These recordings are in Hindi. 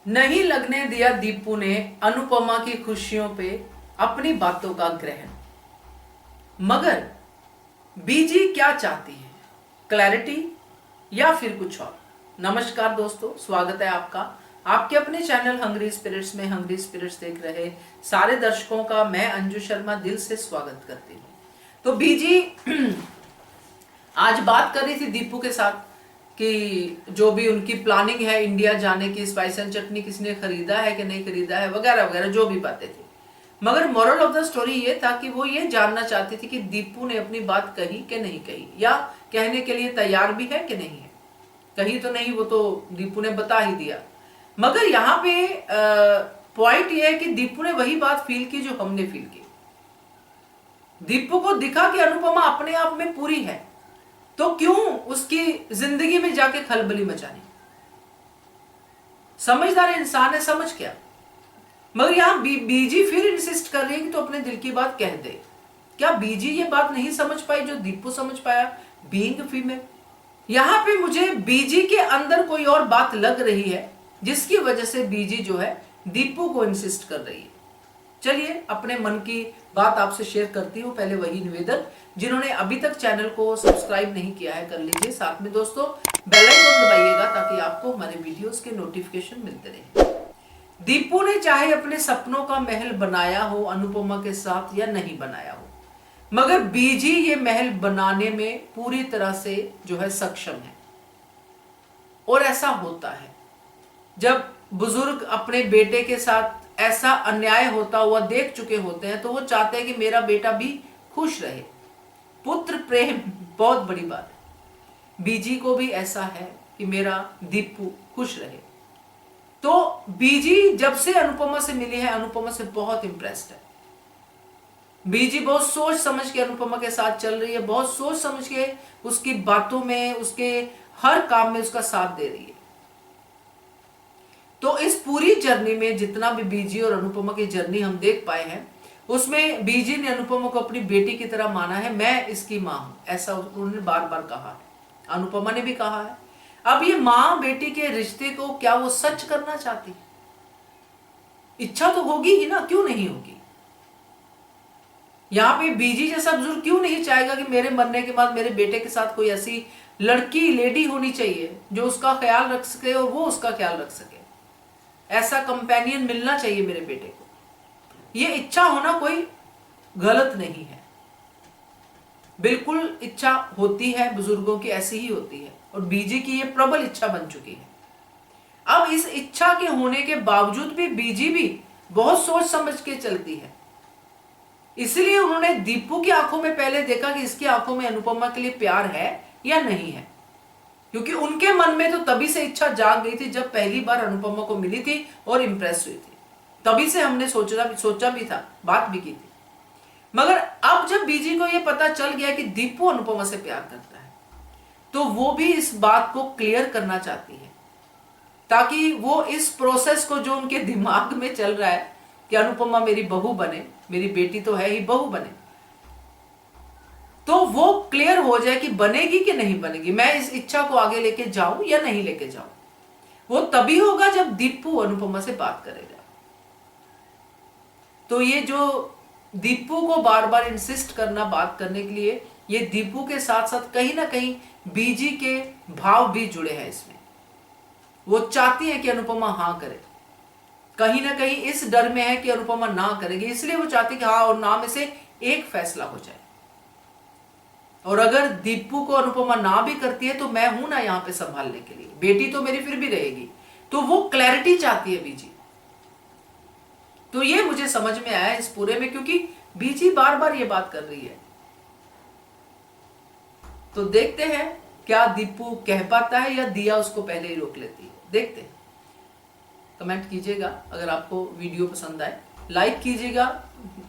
नहीं लगने दिया दीपू ने अनुपमा की खुशियों पे अपनी बातों का ग्रहण। मगर बीजी क्या चाहती है, क्लैरिटी या फिर कुछ और? नमस्कार दोस्तों, स्वागत है आपका आपके अपने चैनल हंग्री स्पिरिट्स में। हंग्री स्पिरिट्स देख रहे सारे दर्शकों का मैं अंजू शर्मा दिल से स्वागत करती हूँ। तो बीजी आज बात कर रही थी दीपू के साथ कि जो भी उनकी प्लानिंग है इंडिया जाने की, स्पाइस एंड चटनी किसने खरीदा है कि नहीं खरीदा है वगैरह वगैरह जो भी बातें थी। मगर मोरल ऑफ द स्टोरी ये था कि वो ये जानना चाहती थी कि दीपू ने अपनी बात कही कि नहीं कही, या कहने के लिए तैयार भी है कि नहीं है। कही तो नहीं, वो तो दीपू ने बता ही दिया। मगर यहाँ पे पॉइंट ये है कि दीपू ने वही बात फील की जो हमने फील की। दीपू को दिखा कि अनुपमा अपने आप में पूरी है, तो क्यों उसकी जिंदगी में जाके खलबली मचानी। समझदार इंसान है, समझ क्या। मगर यहां बीजी फिर इंसिस्ट कर रही है कि तो अपने दिल की बात कह दे। क्या बीजी ये बात नहीं समझ पाई जो दीपू समझ पाया, बीइंग फीमेल? यहां पे मुझे बीजी के अंदर कोई और बात लग रही है जिसकी वजह से बीजी जो है दीपू को इंसिस्ट कर रही है। चलिए अपने मन की बात आपसे शेयर करती हूँ। पहले वही निवेदन, जिन्होंने अभी तक चैनल को सब्सक्राइब नहीं किया है कर लीजिए। साथ में दोस्तों बेल आइकन दबाइएगा ताकि आपको हमारे वीडियोस के नोटिफिकेशन मिलते रहे। दीपू ने चाहे अपने सपनों का महल बनाया हो अनुपमा के साथ या नहीं बनाया हो, मगर बीजी ये महल बनाने में पूरी तरह से जो है सक्षम है। और ऐसा होता है जब बुजुर्ग अपने बेटे के साथ ऐसा अन्याय होता हुआ देख चुके होते हैं तो वो चाहते हैं कि मेरा बेटा भी खुश रहे। पुत्र प्रेम बहुत बड़ी बात है। बीजी को भी ऐसा है कि मेरा दीपू खुश रहे। तो बीजी जब से अनुपमा से मिली है, अनुपमा से बहुत इंप्रेस्ड है। बीजी बहुत सोच समझ के अनुपमा के साथ चल रही है, बहुत सोच समझ के उसकी बातों में, उसके हर काम में उसका साथ दे रही है। तो इस पूरी जर्नी में जितना भी बीजी और अनुपमा की जर्नी हम देख पाए हैं, उसमें बीजी ने अनुपमा को अपनी बेटी की तरह माना है। मैं इसकी मां हूं, ऐसा उन्होंने बार बार कहा है। अनुपमा ने भी कहा है। अब ये मां बेटी के रिश्ते को क्या वो सच करना चाहती है? इच्छा तो होगी ही ना, क्यों नहीं होगी। यहां पे बीजी जैसा बुजुर्ग क्यों नहीं चाहेगा कि मेरे मरने के बाद मेरे बेटे के साथ कोई ऐसी लड़की, लेडी होनी चाहिए जो उसका ख्याल रख सके और वो उसका ख्याल रख सके। ऐसा कंपेनियन मिलना चाहिए मेरे बेटे को। ये इच्छा होना कोई गलत नहीं है, बिल्कुल इच्छा होती है, बुजुर्गों की ऐसी ही होती है। और बीजी की ये प्रबल इच्छा बन चुकी है। अब इस इच्छा के होने के बावजूद भी बीजी भी बहुत सोच समझ के चलती है। इसलिए उन्होंने दीपू की आंखों में पहले देखा कि इसकी आंखों में अनुपमा के लिए प्यार है या नहीं है, क्योंकि उनके मन में तो तभी से इच्छा जाग गई थी जब पहली बार अनुपमा को मिली थी और इंप्रेस हुई थी। तभी से हमने सोचा भी था, बात भी की थी। मगर अब जब बीजी को यह पता चल गया कि दीपू अनुपमा से प्यार करता है, तो वो भी इस बात को क्लियर करना चाहती है ताकि वो इस प्रोसेस को जो उनके दिमाग में चल रहा है कि अनुपमा मेरी बहू बने, मेरी बेटी तो है ही, बहू बने, तो वो क्लियर हो जाए कि बनेगी कि नहीं बनेगी, मैं इस इच्छा को आगे लेके जाऊं या नहीं लेके जाऊं। वो तभी होगा जब दीपू अनुपमा से बात करेगा। तो ये जो दीपू को बार बार इंसिस्ट करना बात करने के लिए, ये दीपू के साथ साथ कहीं ना कहीं बीजी के भाव भी जुड़े हैं इसमें। वो चाहती है कि अनुपमा हाँ करे, कहीं ना कहीं इस डर में है कि अनुपमा ना करेगी, इसलिए वो चाहती है कि हाँ और ना में से एक फैसला हो जाए। और अगर दीपू को अनुपमा ना भी करती है तो मैं हूं ना यहां पे संभालने के लिए, बेटी तो मेरी फिर भी रहेगी। तो वो क्लैरिटी चाहती है बीजी। तो ये मुझे समझ में आया इस पूरे में, क्योंकि बीजी बार बार ये बात कर रही है। तो देखते हैं क्या दीपू कह पाता है या दिया उसको पहले ही रोक लेती है। देखते हैं। कमेंट कीजिएगा अगर आपको वीडियो पसंद आए, लाइक कीजिएगा।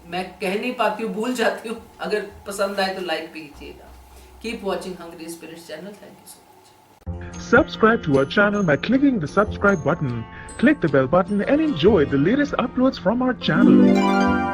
मैं कह नहीं पाती हूँ, भूल जाती हूँ। अगर पसंद आए तो लाइक भी कीजिएगा। Keep watching Hungry Spirits channel. Thank you so much. Subscribe to our channel by clicking the subscribe button. Click the bell button and enjoy the latest uploads from our channel.